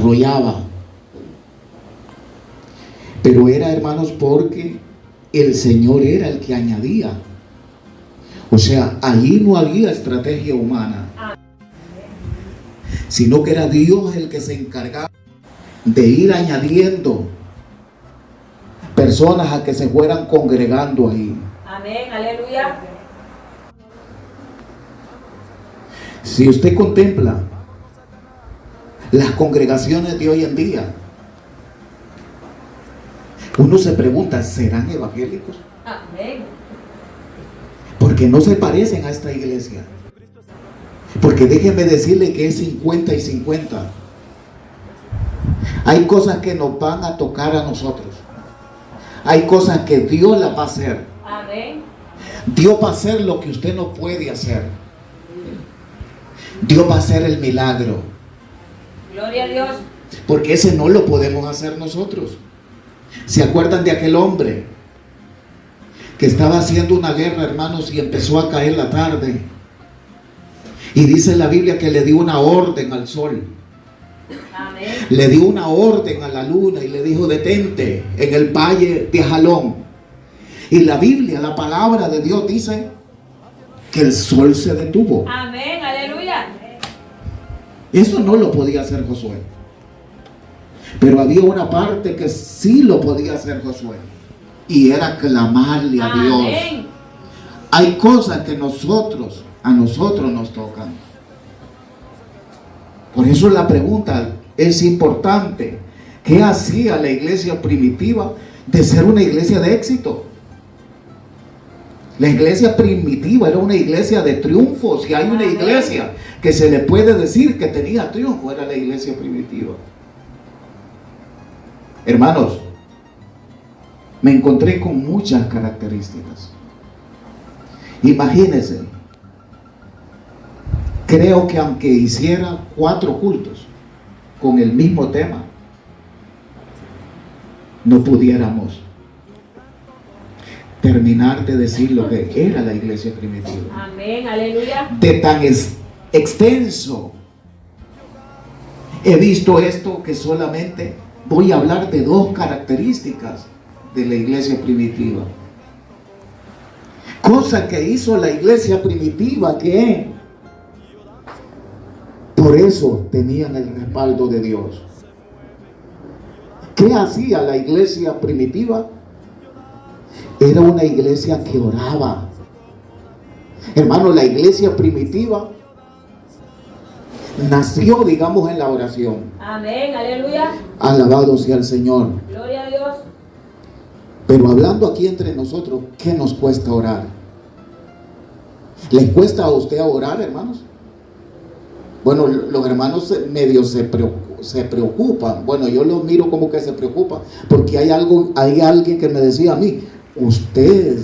desarrollaba. Pero era, hermanos, porque el Señor era el que añadía. O sea, allí no había estrategia humana, sino que era Dios el que se encargaba de ir añadiendo personas a que se fueran congregando ahí. Amén, aleluya. Si usted contempla las congregaciones de hoy en día, uno se pregunta, ¿serán evangélicos? Amén. Porque no se parecen a esta iglesia. Porque déjenme decirle que es 50 y 50. Hay cosas que nos van a tocar a nosotros. Hay cosas que Dios las va a hacer. Amén. Dios va a hacer lo que usted no puede hacer. Dios va a hacer el milagro. Gloria a Dios. Porque ese no lo podemos hacer nosotros. ¿Se acuerdan de aquel hombre que estaba haciendo una guerra, hermanos, y empezó a caer la tarde? Y dice la Biblia que le dio una orden al sol. Amén. Le dio una orden a la luna y le dijo, detente en el valle de Jalón. Y la Biblia, la palabra de Dios dice que el sol se detuvo. Amén, aleluya. Eso no lo podía hacer Josué. Pero había una parte que sí lo podía hacer Josué. Y era clamarle a Dios. Amén. Hay cosas que a nosotros nos tocan. Por eso la pregunta es importante. ¿Qué hacía la iglesia primitiva de ser una iglesia de éxito? La iglesia primitiva era una iglesia de triunfo. Si hay una iglesia que se le puede decir que tenía triunfo, era la iglesia primitiva. Hermanos, me encontré con muchas características. Imagínense, creo que aunque hiciera 4 cultos con el mismo tema, no pudiéramos terminar de decir lo que era la iglesia primitiva. Amén, aleluya. De tan extenso, he visto esto que solamente voy a hablar de 2 características de la iglesia primitiva. Cosa que hizo la iglesia primitiva, que por eso tenían el respaldo de Dios. ¿Qué hacía la iglesia primitiva? Era una iglesia que oraba. Hermano, la iglesia primitiva nació, digamos, en la oración. Amén, aleluya. Alabado sea el Señor. Gloria a Dios. Pero hablando aquí entre nosotros, ¿qué nos cuesta orar? ¿Le cuesta a usted orar, hermanos? Bueno, los hermanos medio se preocupan. Bueno, yo los miro como que se preocupan, porque hay alguien que me decía a mí, usted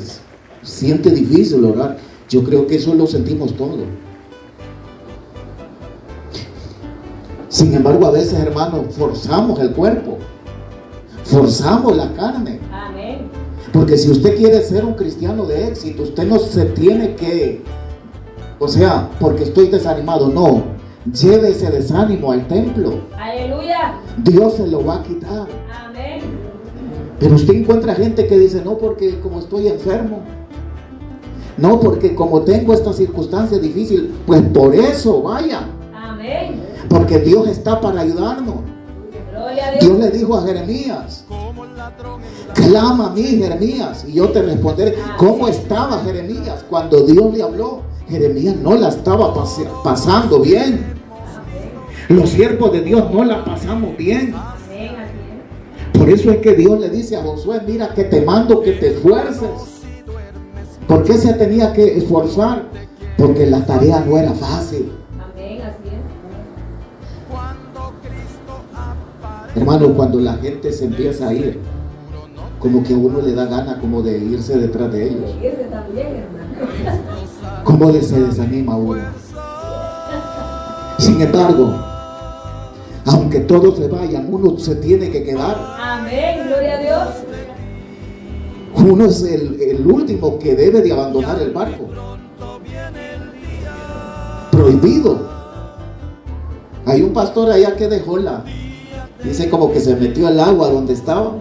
siente difícil orar. Yo creo que eso lo sentimos todos. Sin embargo, a veces, hermanos, forzamos el cuerpo, forzamos la carne. Amén. Porque si usted quiere ser un cristiano de éxito, usted no se tiene que, porque estoy desanimado, no, lleve ese desánimo al templo. Aleluya. Dios se lo va a quitar. Amén. Pero usted encuentra gente que dice, no, porque como estoy enfermo, no, porque como tengo esta circunstancia difícil, pues por eso vaya. Amén. Porque Dios está para ayudarnos. Gloria a Dios. Dios le dijo a Jeremías, clama a mí, Jeremías, y yo te responderé. ¿Cómo estaba Jeremías cuando Dios le habló? Jeremías no la estaba pasando bien. Los siervos de Dios no la pasamos bien. Amén, así es. Por eso es que Dios le dice a Josué, mira que te mando que te esfuerces. ¿Por qué se tenía que esforzar? Porque la tarea no era fácil. Amén, así es. Hermano, cuando la gente se empieza a ir, como que a uno le da gana como de irse detrás de ellos. Irse también, hermano. Como se desanima uno. Sin embargo, aunque todos se vayan, uno se tiene que quedar. Amén, gloria a Dios. Uno es el último que debe de abandonar el barco. Prohibido. Hay un pastor allá que dejó Dice como que se metió el agua donde estaba.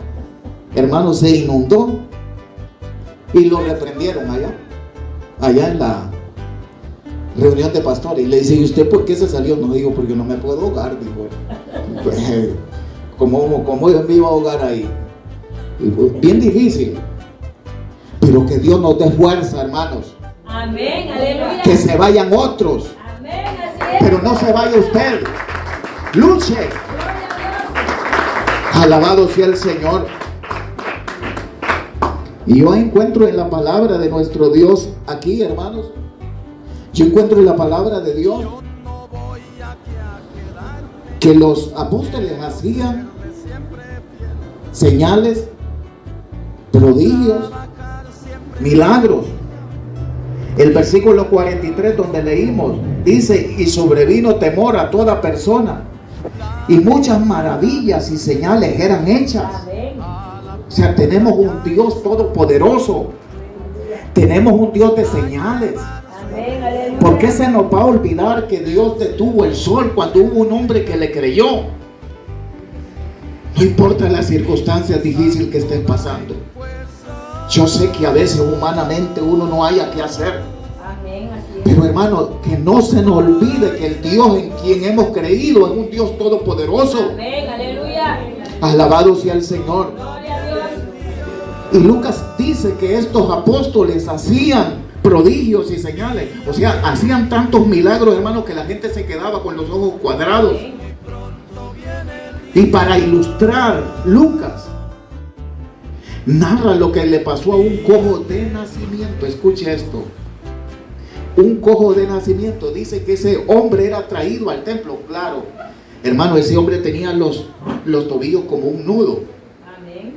Hermano, se inundó. Y lo reprendieron allá en la reunión de pastores. Y le dice, ¿y usted por qué se salió? No, digo, porque no me puedo ahogar, dijo. Pues, ¿cómo yo me iba a ahogar ahí? Y pues, bien difícil. Pero que Dios nos dé fuerza, hermanos. Amén, aleluya. Que se vayan otros. Amén, así es. Pero no se vaya usted. Luche. Gloria a Dios. Alabado sea el Señor. Y yo encuentro en la palabra de nuestro Dios aquí, hermanos. Yo encuentro en la palabra de Dios que los apóstoles hacían señales, prodigios, milagros. El versículo 43 donde leímos, dice, y sobrevino temor a toda persona, y muchas maravillas y señales eran hechas. Amén. O sea, tenemos un Dios todopoderoso. Tenemos un Dios de señales. Amén, aleluya. ¿Por qué se nos va a olvidar que Dios detuvo el sol cuando hubo un hombre que le creyó? No importa las circunstancias difíciles que estén pasando. Yo sé que a veces humanamente uno no haya que hacer. Amén, así es. Pero hermano, que no se nos olvide que el Dios en quien hemos creído es un Dios todopoderoso. Amén, aleluya. Alabado sea el Señor. Gloria a Dios. Y Lucas dice que estos apóstoles hacían prodigios y señales. O sea, hacían tantos milagros, hermano, que la gente se quedaba con los ojos cuadrados. Y para ilustrar, Lucas narra lo que le pasó a un cojo de nacimiento. Escuche esto. Un cojo de nacimiento. Dice que ese hombre era traído al templo. Claro, hermano, ese hombre tenía los tobillos como un nudo. Amén.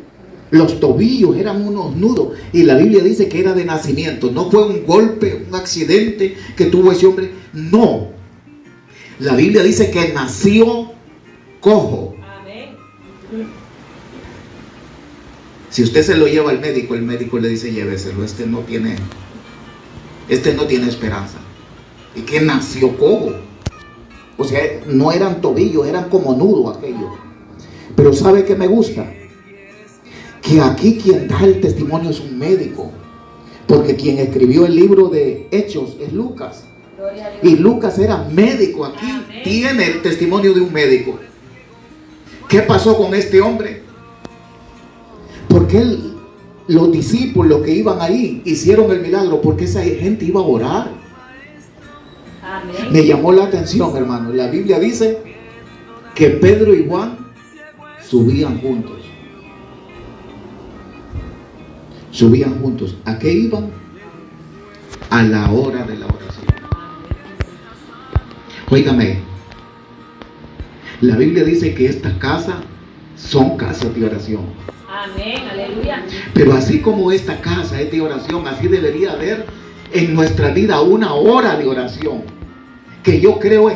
Los tobillos eran unos nudos. Y la Biblia dice que era de nacimiento. No fue un golpe, un accidente que tuvo ese hombre. No. La Biblia dice que nació cojo. Amén. Si usted se lo lleva al médico, el médico le dice, lléveselo, este no tiene esperanza. ¿Y que nació cojo? O sea, no eran tobillos, eran como nudos aquellos. Pero ¿sabe qué me gusta? Que aquí quien da el testimonio es un médico. Porque quien escribió el libro de Hechos es Lucas. Gloria a Dios. Y Lucas era médico. Aquí tiene el testimonio de un médico. ¿Qué pasó con este hombre? Porque los discípulos que iban ahí hicieron el milagro, porque esa gente iba a orar. Amén. Me llamó la atención, hermano. La Biblia dice que Pedro y Juan subían juntos. Subían juntos. ¿A qué iban? A la hora de la oración. Óigame, la Biblia dice que estas casas son casas de oración. Amén, aleluya. Pero así como esta casa es de oración, así debería haber en nuestra vida una hora de oración. Que yo creo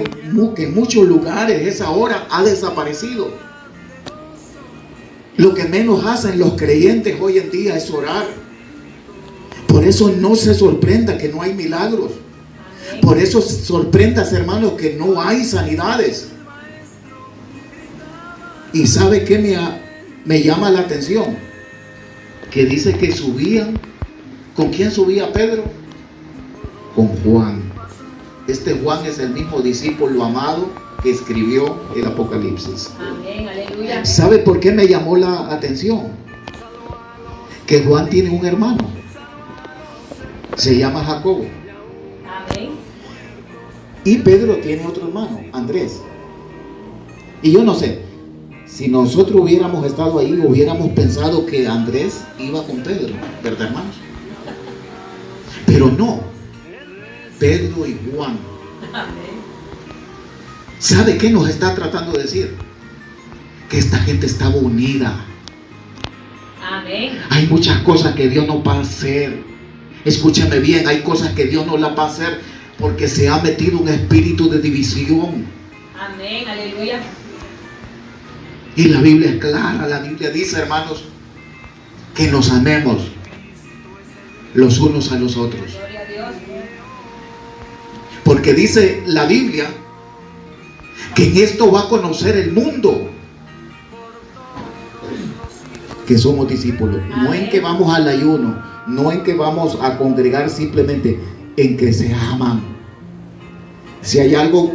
que en muchos lugares esa hora ha desaparecido. Lo que menos hacen los creyentes hoy en día es orar. Por eso no se sorprenda que no hay milagros. Por eso sorprendas, hermanos, que no hay sanidades. ¿Y sabe qué me llama la atención? Que dice que subían. ¿Con quién subía Pedro? Con Juan. Este Juan es el mismo discípulo amado que escribió el Apocalipsis. Amén, aleluya. ¿Sabe por qué me llamó la atención? Que Juan tiene un hermano. Se llama Jacobo. Amén. Y Pedro tiene otro hermano, Andrés. Y yo no sé, si nosotros hubiéramos estado ahí, hubiéramos pensado que Andrés iba con Pedro, ¿verdad, hermanos? Pero no, Pedro y Juan. Amén. ¿Sabe qué nos está tratando de decir? Que esta gente estaba unida. Amén. Hay muchas cosas que Dios no va a hacer. Escúchame bien, hay cosas que Dios no las va a hacer porque se ha metido un espíritu de división. Amén, aleluya. Y la Biblia es clara, la Biblia dice, hermanos, que nos amemos los unos a los otros. Gloria a Dios. Porque dice la Biblia que en esto va a conocer el mundo que somos discípulos. No en que vamos al ayuno, no en que vamos a congregar, simplemente en que se aman. Si hay algo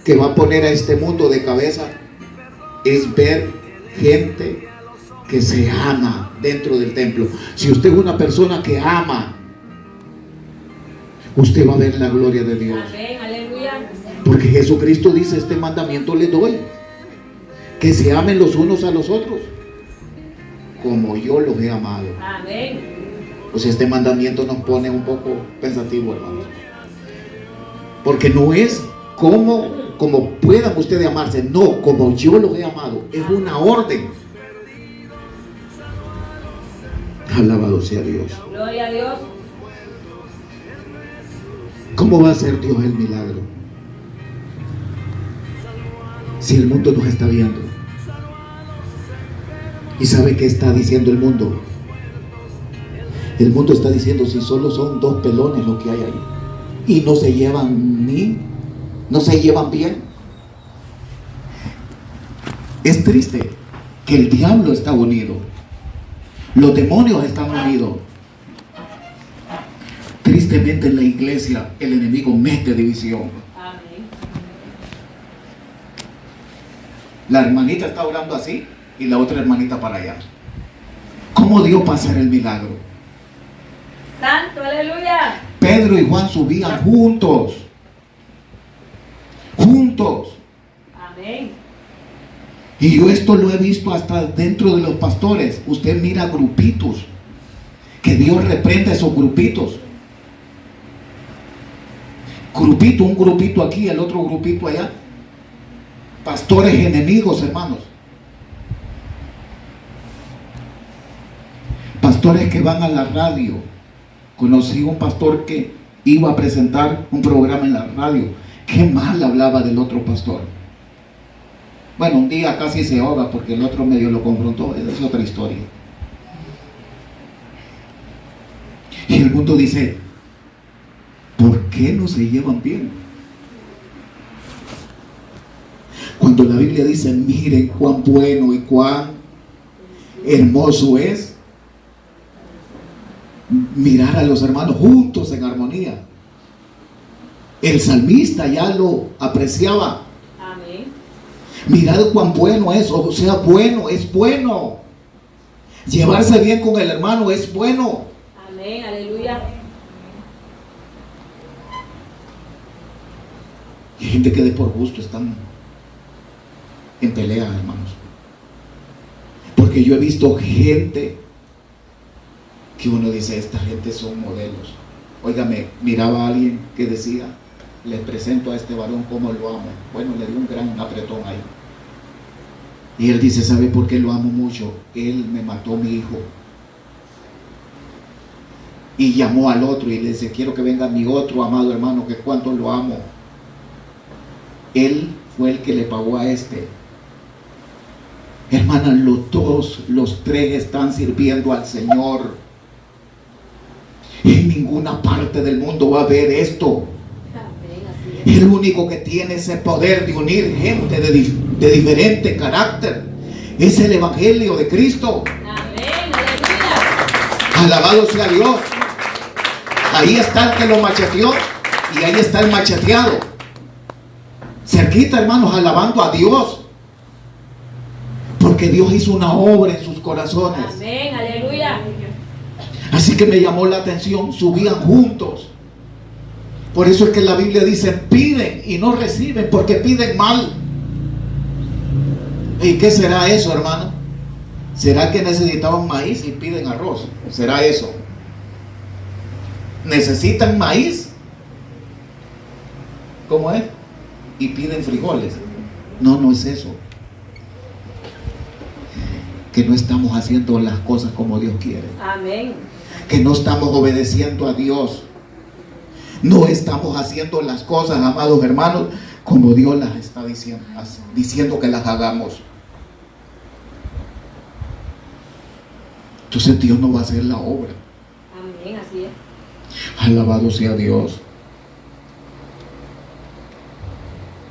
que va a poner a este mundo de cabeza, es ver gente que se ama dentro del templo. Si usted es una persona que ama, usted va a ver la gloria de Dios. Amén, aleluya. Porque Jesucristo dice: este mandamiento les doy, que se amen los unos a los otros como yo los he amado. Amén. Pues este mandamiento nos pone un poco pensativo, hermanos, porque no es como puedan ustedes amarse, no, como yo los he amado. Es una orden. Alabado sea Dios. Gloria a Dios. ¿Cómo va a hacer Dios el milagro si el mundo nos está viendo? ¿Y sabe qué está diciendo el mundo? El mundo está diciendo: si solo son dos pelones lo que hay ahí y no se llevan bien. Es triste que el diablo está unido, los demonios están unidos. Tristemente en la iglesia el enemigo mete división. Amén. La hermanita está orando así y la otra hermanita para allá. ¿Cómo Dios va a hacer el milagro? Santo, aleluya. Pedro y Juan subían juntos. Amén. Y yo esto lo he visto hasta dentro de los pastores. Usted mira grupitos, que Dios reprenda esos grupitos. Un grupito aquí, el otro grupito allá. Pastores enemigos, hermanos. Pastores que van a la radio. Conocí un pastor que iba a presentar un programa en la radio. Qué mal hablaba del otro pastor. Bueno, un día casi se ahoga porque el otro medio lo confrontó. Esa es otra historia. Y el mundo dice: ¿por qué no se llevan bien? Cuando la Biblia dice: miren cuán bueno y cuán hermoso es mirar a los hermanos juntos en armonía. El salmista ya lo apreciaba. Amén. Mirad cuán bueno es, o sea, bueno, es bueno. Llevarse bien con el hermano es bueno. Amén, aleluya. Y hay gente que de por gusto están en pelea, hermanos. Porque yo he visto gente que uno dice: esta gente son modelos. Óigame, miraba a alguien que decía: les presento a este varón como lo amo. Bueno, le dio un gran apretón ahí. Y él dice: ¿sabe por qué lo amo mucho? Él me mató a mi hijo. Y llamó al otro y le dice: quiero que venga mi otro amado hermano, que cuánto lo amo. Él fue el que le pagó a este. Hermanas, los tres están sirviendo al Señor. En ninguna parte del mundo va a haber esto. Amén, así es. El único que tiene ese poder de unir gente de diferente carácter es el Evangelio de Cristo. Amén, aleluya. Alabado sea Dios. Ahí está el que lo macheteó y ahí está el macheteado. Cerquita, hermanos, alabando a Dios. Porque Dios hizo una obra en sus corazones. Amén, aleluya. Así que me llamó la atención, subían juntos. Por eso es que la Biblia dice: piden y no reciben, porque piden mal. ¿Y qué será eso, hermano? ¿Será que necesitaban maíz y piden arroz? ¿Será eso? ¿Necesitan maíz? ¿Cómo es? Y piden frijoles. No, no es eso. Que no estamos haciendo las cosas como Dios quiere. Amén. Que no estamos obedeciendo a Dios. No estamos haciendo las cosas, amados hermanos, como Dios las está diciendo que las hagamos. Entonces Dios no va a hacer la obra. Amén, así es. Alabado sea Dios.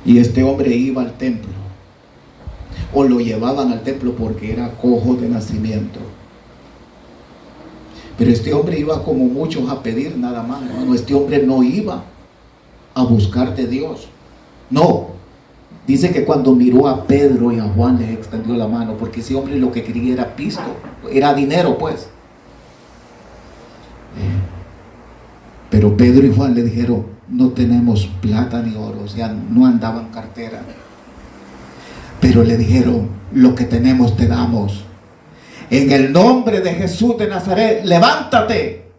Y este hombre iba al templo, o lo llevaban al templo porque era cojo de nacimiento. Pero este hombre iba como muchos a pedir nada más, hermano. Este hombre no iba a buscar de Dios. No. Dice que cuando miró a Pedro y a Juan les extendió la mano, porque ese hombre lo que quería era pisto, era dinero pues. Pero Pedro y Juan le dijeron, no tenemos plata ni oro, o sea, no andaban cartera. Pero le dijeron, lo que tenemos te damos. En el nombre de Jesús de Nazaret, levántate.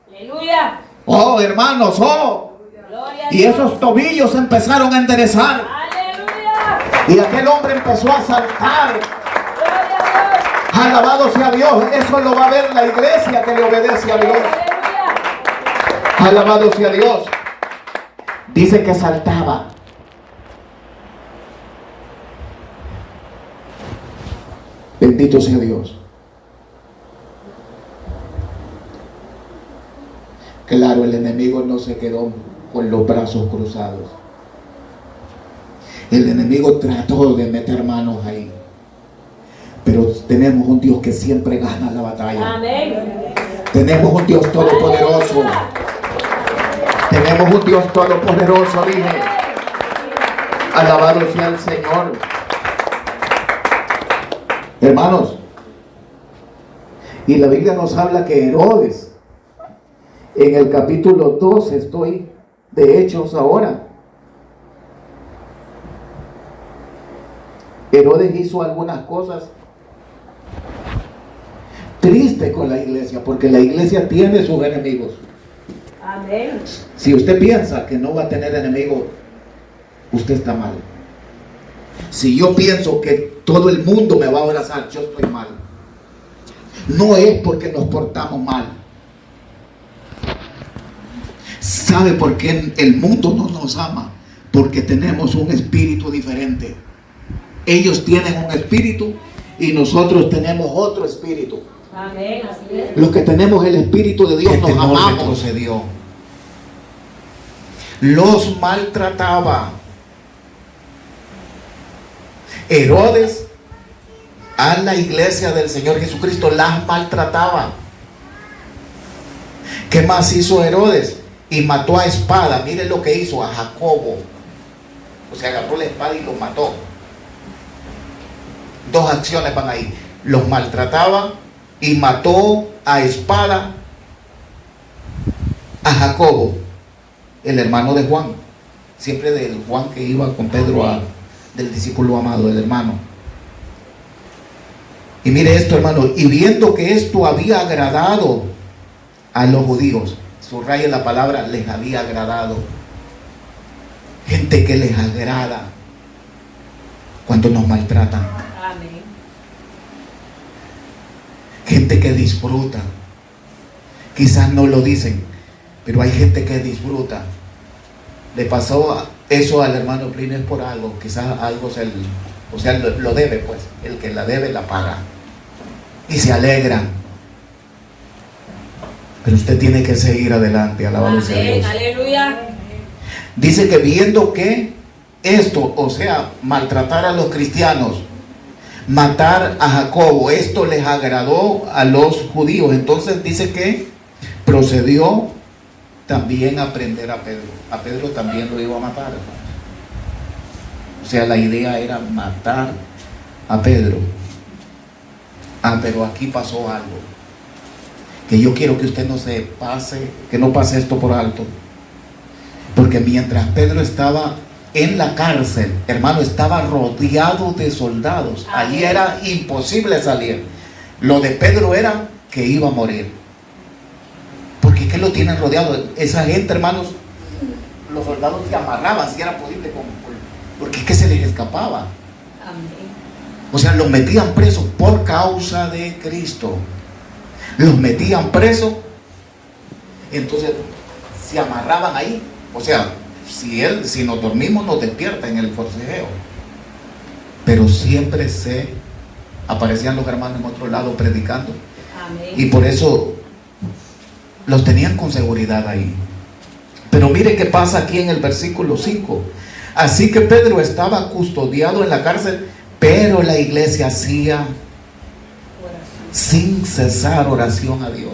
Aleluya. Oh, hermanos, oh. Gloria a Y Dios. esos tobillos empezaron a enderezar. Aleluya. Y aquel hombre empezó a saltar. Gloria a Dios. Alabado sea Dios. Eso lo va a ver la iglesia que le obedece a Dios. Aleluya. Alabado sea Dios. Dice que saltaba. Bendito sea Dios. Claro, el enemigo no se quedó con los brazos cruzados. El enemigo trató de meter manos ahí. Pero tenemos un Dios que siempre gana la batalla. Amén. Tenemos un Dios todopoderoso. Tenemos un Dios todopoderoso, dije. Alabado sea el Señor. Hermanos, y la Biblia nos habla que Herodes, en el capítulo 12 estoy de Hechos ahora. Herodes hizo algunas cosas tristes con la iglesia, porque la iglesia tiene sus enemigos. Amén. Si usted piensa que no va a tener enemigos, usted está mal. Si yo pienso que todo el mundo me va a abrazar, yo estoy mal. No es porque nos portamos mal. ¿Sabe por qué el mundo no nos ama? Porque tenemos un espíritu diferente. Ellos tienen un espíritu y nosotros tenemos otro espíritu. Amén. Así es. Los que tenemos el espíritu de Dios nos amamos. Retrocedió. Los maltrataba. Herodes a la iglesia del Señor Jesucristo las maltrataba. ¿Qué más hizo Herodes? Y mató a espada. Miren lo que hizo a Jacobo. O sea, agarró la espada y lo mató. Dos acciones van ahí. Los maltrataba y mató a espada a Jacobo, el hermano de Juan. Siempre del Juan que iba con Pedro, del discípulo amado, el hermano. Y mire esto, hermano. Y viendo que esto había agradado a los judíos, subraya la palabra, les había agradado. Gente que les agrada cuando nos maltratan. Amén. Gente que disfruta. Quizás no lo dicen, pero hay gente que disfruta. Le pasó eso al hermano Plines por algo. Quizás algo lo debe, pues. El que la debe la paga. Y se alegran. Pero usted tiene que seguir adelante. Alabado sea Amén. Dios. Aleluya. Dice que viendo que esto, o sea, maltratar a los cristianos, matar a Jacobo, esto les agradó a los judíos. Entonces dice que procedió también a prender a Pedro. A Pedro también lo iba a matar. O sea, la idea era matar a Pedro. Pero aquí pasó algo que yo quiero que usted que no pase esto por alto. Porque mientras Pedro estaba en la cárcel, hermano, estaba rodeado de soldados. Allí era imposible salir. Lo de Pedro era que iba a morir. Porque ¿qué lo tienen rodeado? Esa gente, hermanos, los soldados se amarraban si era posible, porque es que se les escapaba. Amén. O sea, los metían presos por causa de Cristo. Los metían presos, entonces se amarraban ahí. O sea, si nos dormimos nos despierta en el forcejeo. Pero siempre se aparecían los hermanos en otro lado predicando. Amén. Y por eso los tenían con seguridad ahí. Pero mire qué pasa aquí en el versículo 5. Así que Pedro estaba custodiado en la cárcel, pero la iglesia hacía sin cesar oración a Dios.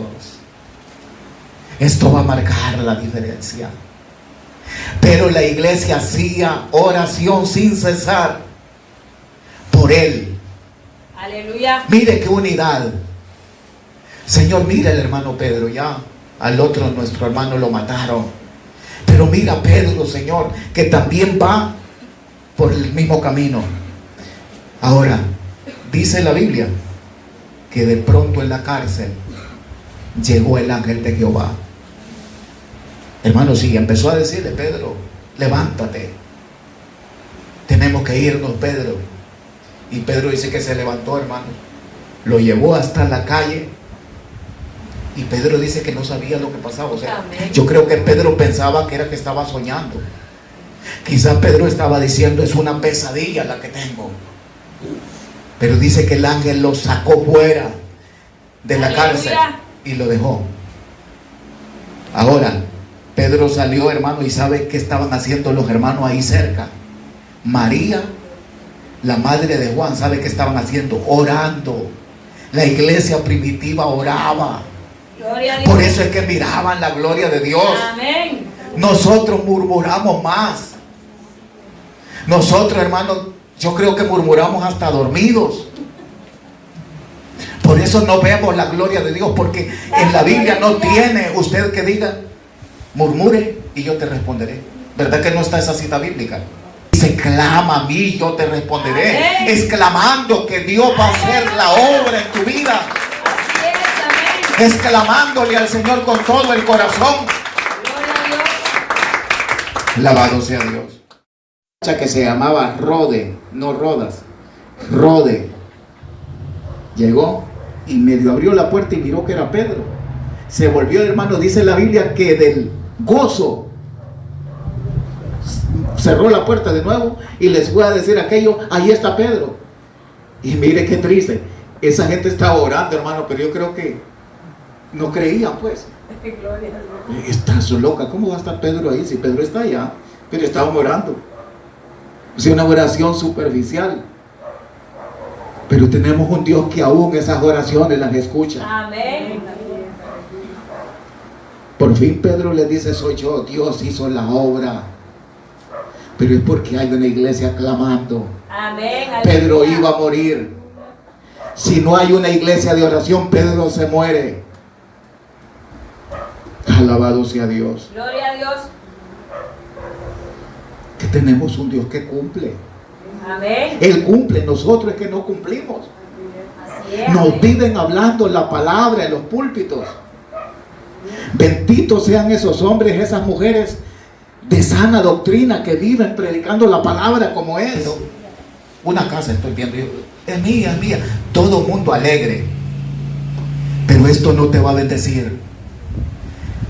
Esto va a marcar la diferencia. Pero la iglesia hacía oración sin cesar por él. Aleluya. Mire qué unidad. Señor, mira el hermano Pedro, ya al otro nuestro hermano lo mataron. Pero mira a Pedro, Señor, que también va por el mismo camino. Ahora, dice la Biblia que de pronto en la cárcel llegó el ángel de Jehová. Hermano, sí, empezó a decirle: Pedro, levántate, tenemos que irnos, Pedro. Y Pedro dice que se levantó, hermano, lo llevó hasta la calle. Y Pedro dice que no sabía lo que pasaba. O sea, Amén. yo creo que Pedro pensaba que era que estaba soñando. Quizás Pedro estaba diciendo: es una pesadilla la que tengo. Pero dice que el ángel lo sacó fuera de la cárcel y lo dejó. Ahora, Pedro salió, hermano, y ¿sabe qué estaban haciendo los hermanos ahí cerca? María, la madre de Juan, ¿sabe qué estaban haciendo? Orando. La iglesia primitiva oraba. Gloria a Dios. Por eso es que miraban la gloria de Dios. Amén. Nosotros murmuramos más. Nosotros, hermanos, yo creo que murmuramos hasta dormidos. Por eso no vemos la gloria de Dios, porque en la Biblia no tiene usted que diga: murmure y yo te responderé. ¿Verdad que no está esa cita bíblica? Dice: clama a mí, yo te responderé. Amén. Exclamando que Dios va a hacer la obra en tu vida. Así es, amén. Exclamándole al Señor con todo el corazón. Gloria a Dios. Alabado sea Dios. Que se llamaba Rode, no Rodas, Rode, llegó y medio abrió la puerta y miró que era Pedro. Se volvió, hermano, dice la Biblia que del gozo cerró la puerta de nuevo y les fue a decir aquello: ahí está Pedro. Y mire qué triste, esa gente estaba orando, hermano, pero yo creo que no creían, pues. Gloria a Dios. Está su loca, ¿cómo va a estar Pedro ahí? Si Pedro está allá, pero estaban orando. Es una oración superficial. Pero tenemos un Dios que aún esas oraciones las escucha. Amén. Por fin Pedro le dice: soy yo, Dios hizo la obra. Pero es porque hay una iglesia clamando. Amén. Pedro Aleluya. iba a morir. Si no hay una iglesia de oración, Pedro se muere. Alabado sea Dios. Gloria a Dios. Que tenemos un Dios que cumple. Amén. Él cumple, nosotros es que no cumplimos. Así es. Nos amén. viven hablando la palabra en los púlpitos. Benditos sean esos hombres, esas mujeres de sana doctrina que viven predicando la palabra como es. Una casa estoy viendo, es mía, es mía. Todo mundo alegre. Pero esto no te va a bendecir.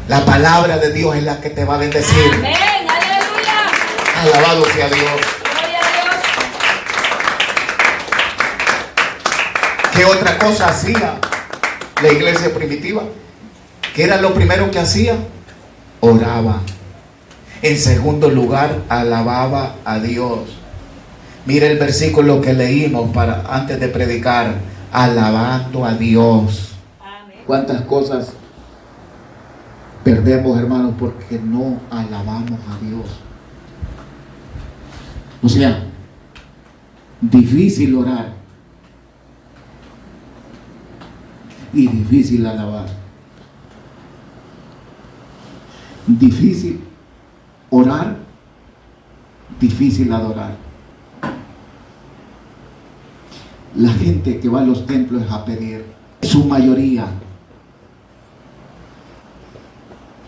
La palabra de Dios es la que te va a bendecir. Amén. Aleluya. Alabado sea Dios. Gloria a Dios. ¿Qué otra cosa hacía la iglesia primitiva? ¿Qué era lo primero que hacía? Oraba. En segundo lugar, alababa a Dios. Mira el versículo que leímos antes de predicar. Alabando a Dios. Amén. ¿Cuántas cosas perdemos, hermanos, porque no alabamos a Dios? O sea, difícil orar y difícil alabar. Difícil orar, difícil adorar. La gente que va a los templos a pedir, su mayoría.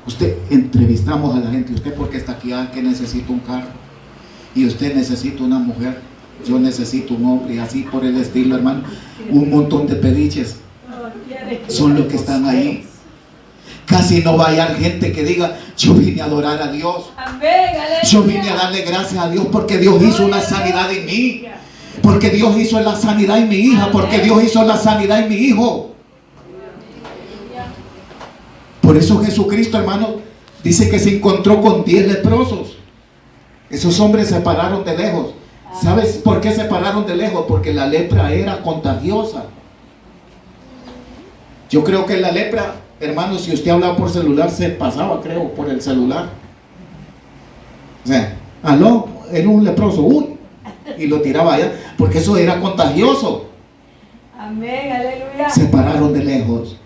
Usted, entrevistamos a la gente: ¿usted por qué está aquí? Ah, que necesito un carro. Y usted necesita una mujer, yo necesito un hombre, y así por el estilo, hermano. Un montón de pediches son los que están ahí. Casi no va a hallar gente que diga: yo vine a adorar a Dios, Amén. Aleluya. yo vine a darle gracias a Dios porque Dios hizo una sanidad en mí, porque Dios hizo la sanidad en mi hija, porque Dios hizo la sanidad en mi hijo. Por eso Jesucristo, hermano, dice que se encontró con 10 leprosos. Esos hombres se pararon de lejos. ¿Sabes por qué se pararon de lejos? Porque la lepra era contagiosa. Yo creo que la lepra Hermano, si usted hablaba por celular, se pasaba, creo, por el celular. O sea, aló, era un leproso, uy, y lo tiraba allá, porque eso era contagioso. Amén, aleluya. Se pararon de lejos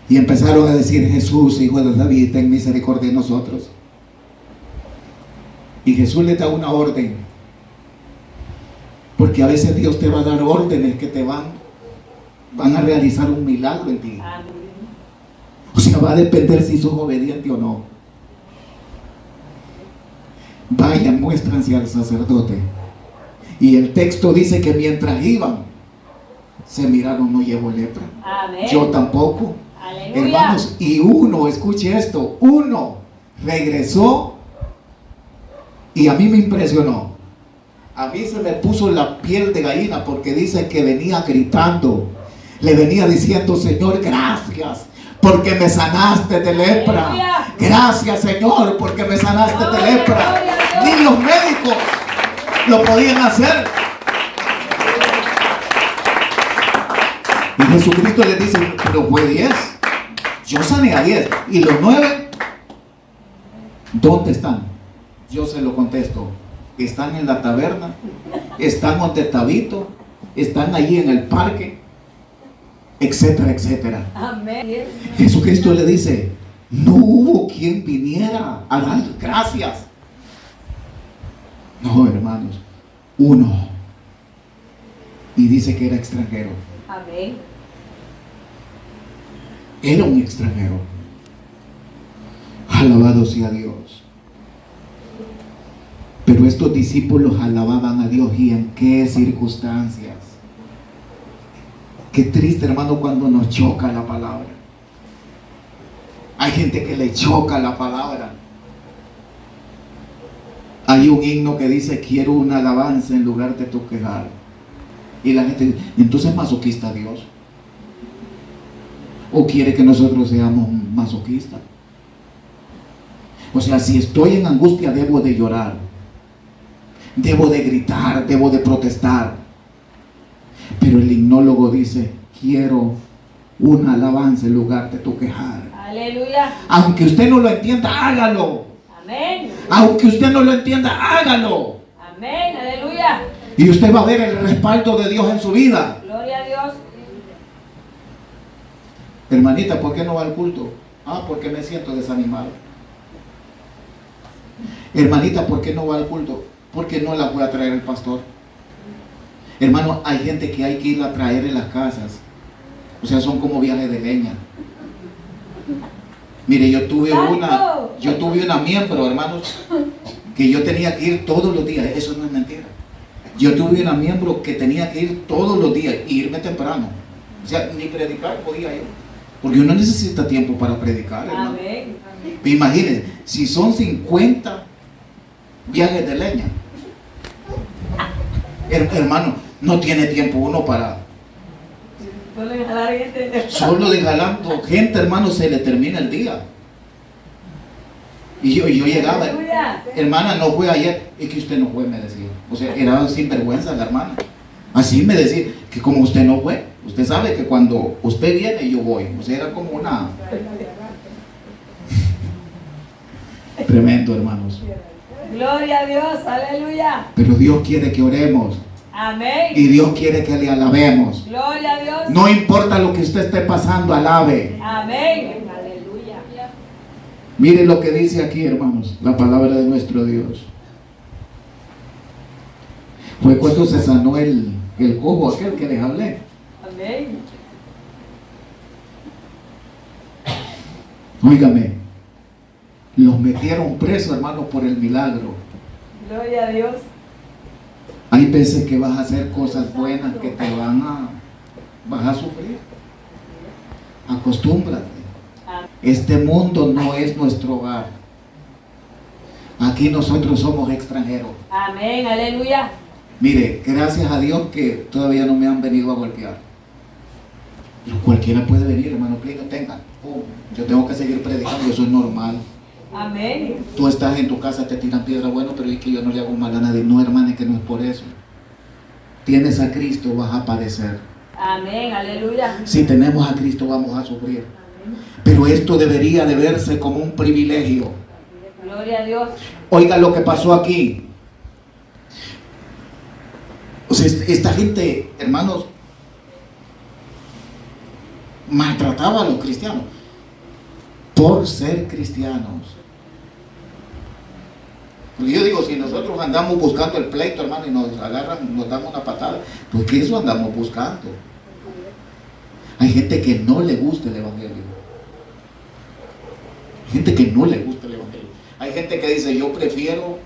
y empezaron a decir: Jesús, hijo de David, ten misericordia de nosotros. Y Jesús les da una orden, porque a veces Dios te va a dar órdenes que te van a realizar un milagro en ti. Amén. O sea, va a depender si sos obediente o no. Vayan, muéstranse al sacerdote. Y el texto dice que mientras iban, se miraron: no llevo lepra. Amén. Yo tampoco. Aleluya. Hermanos, y uno, escuche esto, uno regresó y a mí me impresionó. A mí se me puso la piel de gallina, porque dice que venía gritando, le venía diciendo: Señor, gracias porque me sanaste de lepra. Aleluya. Gracias, Señor, porque me sanaste de Gloria, lepra. gloria a Dios. Ni los médicos lo podían hacer. Y Jesucristo les dice: pero fue 10. Yo sané a 10. ¿Y los 9? ¿Dónde están? Yo se lo contesto: están en la taberna, están donde Tabito, están allí en el parque, etcétera, etcétera. Amén. Jesucristo le dice: no hubo quien viniera a dar gracias. No, hermanos, uno. Y dice que era extranjero. Amén. Era un extranjero. Alabado sea Dios. Pero estos discípulos alababan a Dios, ¿y en qué circunstancias? Qué triste, hermano, cuando nos choca la palabra. Hay gente que le choca la palabra. Hay un himno que dice: quiero una alabanza en lugar de tu quejar. Y la gente dice: entonces, masoquista Dios. ¿O quiere que nosotros seamos masoquistas? O sea, si estoy en angustia, debo de llorar, debo de gritar, debo de protestar. Pero el himnólogo dice: quiero una alabanza en lugar de tu quejar. Aleluya. Aunque usted no lo entienda, hágalo. Amén. Aunque usted no lo entienda, hágalo. Amén. Aleluya. Y usted va a ver el respaldo de Dios en su vida. Gloria a Dios. Hermanita, ¿por qué no va al culto? Ah, porque me siento desanimado. Hermanita, ¿por qué no va al culto? Porque no la voy a traer el pastor. Hermano, hay gente que hay que ir a traer en las casas. O sea, son como viajes de leña. Mire, yo tuve una miembro, hermanos, que yo tenía que ir todos los días. Eso no es mentira. Yo tuve una miembro que tenía que ir todos los días y irme temprano. O sea, ni predicar podía ir. Porque uno necesita tiempo para predicar, hermano. Amén. Imagínense, si son 50 viajes de leña, hermano, no tiene tiempo uno para... Solo de jalando gente, hermano, se le termina el día. Y yo llegaba: Aleluya. hermana, no fue ayer. Es que usted no fue, me decía. O sea, era sinvergüenza la hermana. Así me decía, que como usted no fue, usted sabe que cuando usted viene, yo voy. O sea, era como una... Tremendo, hermanos. Gloria a Dios. Aleluya. Pero Dios quiere que oremos. Amén. Y Dios quiere que le alabemos. Gloria a Dios. No importa lo que usted esté pasando, alabe. Amén. Aleluya. Mire lo que dice aquí, hermanos, la palabra de nuestro Dios. Fue cuando se sanó el cojo aquel que les hablé. Amén. Óigame, los metieron presos, hermanos, por el milagro. Gloria a Dios. Hay veces que vas a hacer cosas buenas que te vas a sufrir. Acostúmbrate. Este mundo no es nuestro hogar. Aquí nosotros somos extranjeros. Amén. Aleluya. Mire, gracias a Dios que todavía no me han venido a golpear. Pero cualquiera puede venir, hermano, que tenga. Yo tengo que seguir predicando, eso es normal. Amén. Tú estás en tu casa, te tiran piedra, bueno, pero es que yo no le hago mal a nadie. No, hermano, es que no es por eso. Tienes a Cristo, vas a padecer. Amén. Aleluya. Si tenemos a Cristo, vamos a sufrir. Pero esto debería de verse como un privilegio. Gloria a Dios. Oiga lo que pasó aquí. O sea, esta gente, hermanos, maltrataba a los cristianos por ser cristianos. Porque yo digo, si nosotros andamos buscando el pleito, hermano, y nos agarran, nos damos una patada, pues que eso andamos buscando. Hay gente que no le gusta el evangelio. Hay gente que no le gusta el evangelio. Hay gente que dice, yo prefiero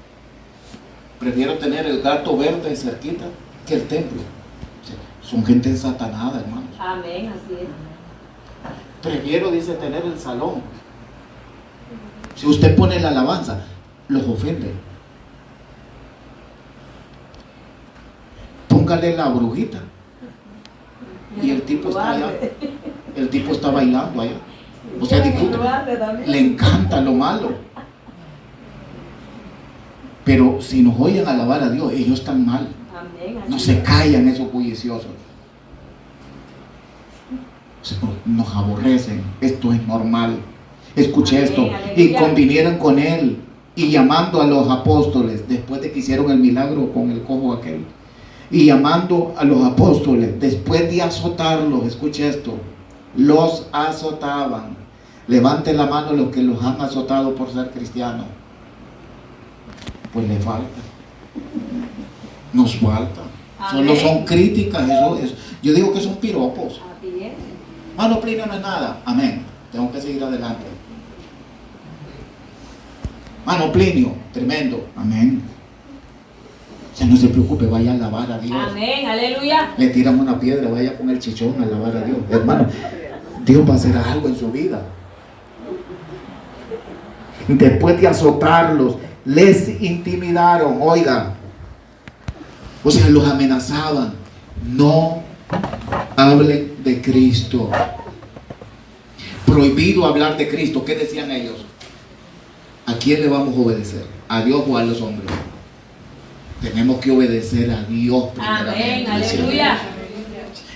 tener el gato verde cerquita que el templo. O sea, son gente ensatanada, hermanos. Amén, así es. Prefiero, dice, tener el salón. Si usted pone la alabanza, los ofende. Póngale la brujita. Y el tipo está allá. El tipo está bailando allá. O sea, disculpa, le encanta lo malo. Pero si nos oyen alabar a Dios, ellos están mal. Amén, No se callan esos bulliciosos. Nos aborrecen. Esto es normal. Escuché Amén, esto. aleluya. Y convinieron con él. Y llamando a los apóstoles, después de que hicieron el milagro con el cojo aquel. Y llamando a los apóstoles, después de azotarlos, escuche esto, los azotaban. Levante la mano los que los han azotado por ser cristianos. Pues le falta. Nos falta. Solo son críticas. Yo digo que son piropos. Así es. Mano Plinio no es nada. Amén. Tengo que seguir adelante. Mano Plinio, tremendo. Amén. O sea, no se preocupe, vaya a alabar a Dios. Amén, aleluya. Le tiran una piedra, vaya con el chichón a alabar a Dios. Hermano, Dios va a hacer algo en su vida. Después de azotarlos, les intimidaron, oigan. O sea, los amenazaban. No hablen de Cristo. Prohibido hablar de Cristo. ¿Qué decían ellos? ¿A quién le vamos a obedecer? ¿A Dios o a los hombres? Tenemos que obedecer a Dios primeramente. Amén, aleluya.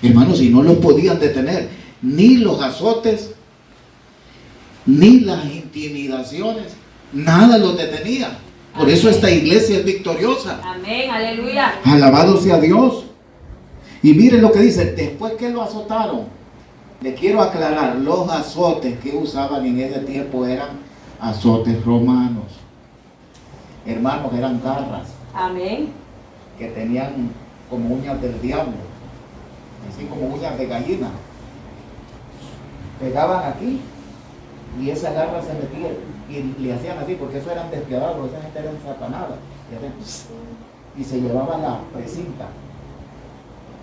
Hermanos, si no los podían detener, ni los azotes, ni las intimidaciones, nada los detenía. Por eso esta iglesia es victoriosa. Amén, aleluya. Alabado sea Dios. Y miren lo que dice, después que lo azotaron, le quiero aclarar, los azotes que usaban en ese tiempo eran azotes romanos. Hermanos, eran garras. Amén. Que tenían como uñas del diablo, así como uñas de gallina. Pegaban aquí y esa garra se metía y le hacían así, porque eso eran despiadados, esa gente era ensatanada. Y se llevaban la precinta.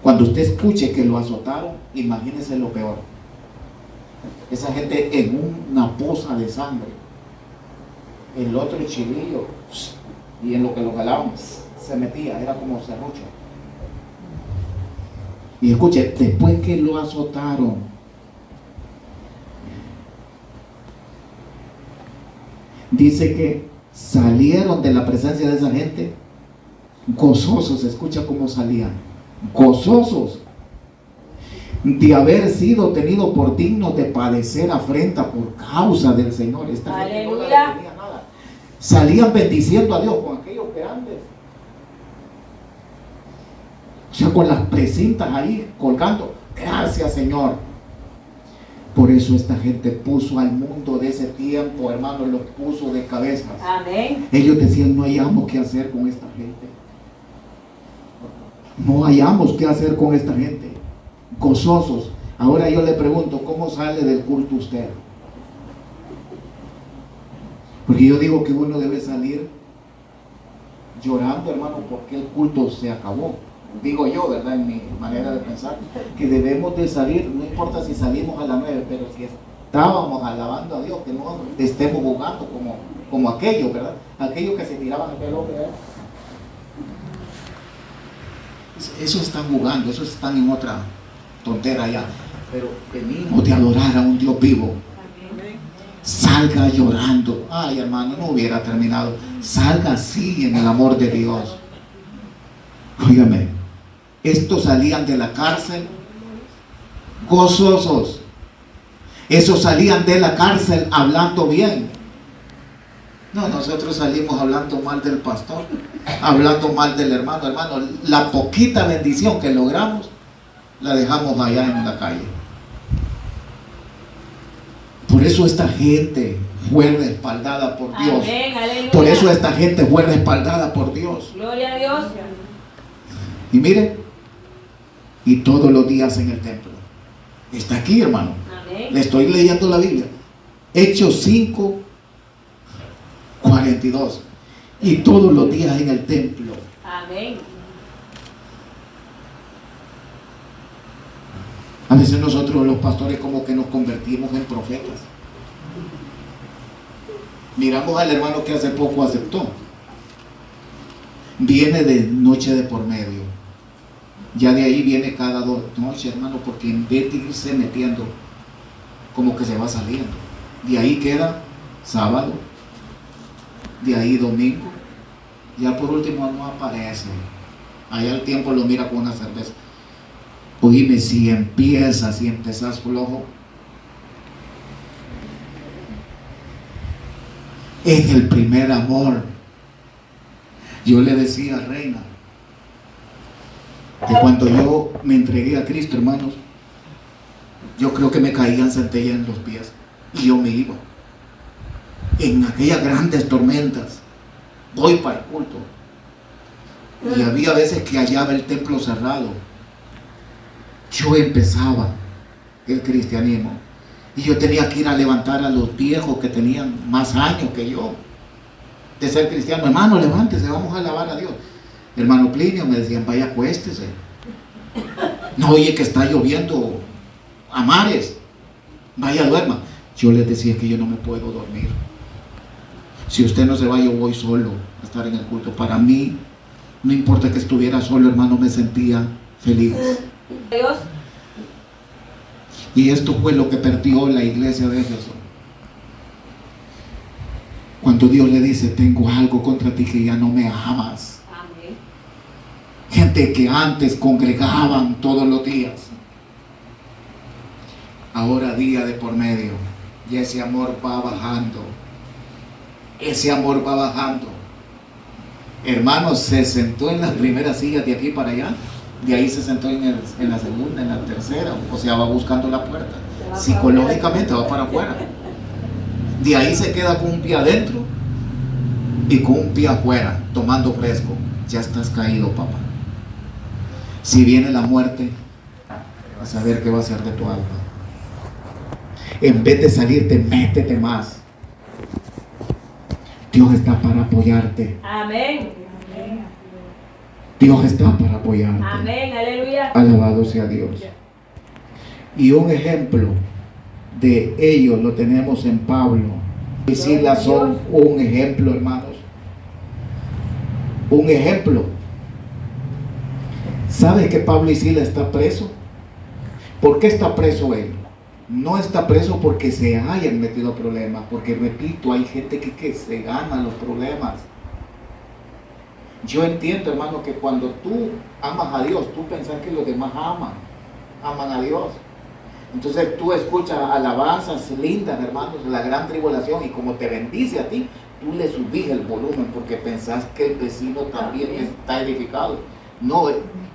Cuando usted escuche que lo azotaron, imagínese lo peor. Esa gente en una poza de sangre, el otro chilillo, y en lo que lo jalaban se metía, era como serrucho. Y escuche, después que lo azotaron, dice que salieron de la presencia de esa gente gozosos. Escucha cómo salían, gozosos de haber sido tenido por dignos de padecer afrenta por causa del Señor. Esta gente no le tenía nada. Salían bendiciendo a Dios con aquellos que antes, o sea, con las precintas ahí colgando. Gracias, Señor. Por eso esta gente puso al mundo de ese tiempo, hermanos, los puso de cabezas. Amén. Ellos decían, no hallamos qué hacer con esta gente. No hallamos qué hacer con esta gente. Gozosos. Ahora yo le pregunto, ¿cómo sale del culto usted? Porque yo digo que uno debe salir llorando, hermano, porque el culto se acabó. Digo yo, ¿verdad? En mi manera de pensar, que debemos de salir, no importa si salimos a las 9, pero si estábamos alabando a Dios, que no estemos jugando como aquellos, ¿verdad? Aquellos que se tiraban el pelo, ¿verdad? Esos están jugando, esos están en otra tontera allá. Pero venimos de adorar a un Dios vivo. Salga llorando. Ay, hermano, no hubiera terminado. Salga así en el amor de Dios. Óigame, estos salían de la cárcel gozosos. Esos salían de la cárcel hablando bien. No, nosotros salimos hablando mal del pastor, hablando mal del hermano. Hermano, la poquita bendición que logramos, la dejamos allá en la calle. Por eso esta gente fue respaldada por Dios. Amén, aleluya. Por eso esta gente fue respaldada por Dios. Gloria a Dios. Y mire, y todos los días en el templo. Está aquí, hermano. Amén. Le estoy leyendo la Biblia. Hechos 5, 42. Y todos los días en el templo. Amén. A veces nosotros los pastores como que nos convertimos en profetas. Miramos al hermano que hace poco aceptó. Viene de noche de por medio. Ya de ahí viene cada 2 noches, hermano, porque en vez de irse metiendo, como que se va saliendo. De ahí queda sábado, de ahí domingo, ya por último no aparece. Allá el tiempo lo mira con una cerveza. Oíme, si empezás flojo, es el primer amor. Yo le decía a Reina que cuando yo me entregué a Cristo, hermanos, yo creo que me caían centellas en los pies y yo me iba. En aquellas grandes tormentas, voy para el culto. Y había veces que hallaba el templo cerrado. Yo empezaba el cristianismo y yo tenía que ir a levantar a los viejos que tenían más años que yo de ser cristiano. Hermano, levántese, vamos a alabar a Dios. Hermano Plinio, me decían, vaya, acuéstese. No, oye, que está lloviendo a mares, vaya, duerma. Yo les decía que yo no me puedo dormir. Si usted no se va, yo voy solo a estar en el culto. Para mí, no importa que estuviera solo, hermano, me sentía feliz. Dios. Y esto fue lo que perdió la iglesia de Éfeso. Cuando Dios le dice, tengo algo contra ti que ya no me amas. Amén. Gente que antes congregaban todos los días, ahora día de por medio, y ese amor va bajando. Ese amor va bajando. Hermano, se sentó en las primeras sillas de aquí para allá. De ahí se sentó en la segunda, en la tercera. O sea, va buscando la puerta. Psicológicamente va para afuera. De ahí se queda con un pie adentro y con un pie afuera, tomando fresco. Ya estás caído, papá. Si viene la muerte, vas a ver qué va a hacer de tu alma. En vez de salirte, métete más. Dios está para apoyarte. Amén. Dios está para apoyarte. Amén, aleluya. Alabado sea Dios. Y un ejemplo de ellos lo tenemos en Pablo. Y Silas son un ejemplo, hermanos. Un ejemplo. ¿Sabes que Pablo y Silas está preso? ¿Por qué está preso él? No está preso porque se hayan metido problemas, porque repito, hay gente que se gana los problemas. Yo entiendo, hermano, que cuando tú amas a Dios, tú pensás que los demás aman a Dios. Entonces tú escuchas alabanzas lindas, hermanos, la gran tribulación, y como te bendice a ti, tú le subís el volumen porque pensás que el vecino también está edificado. No,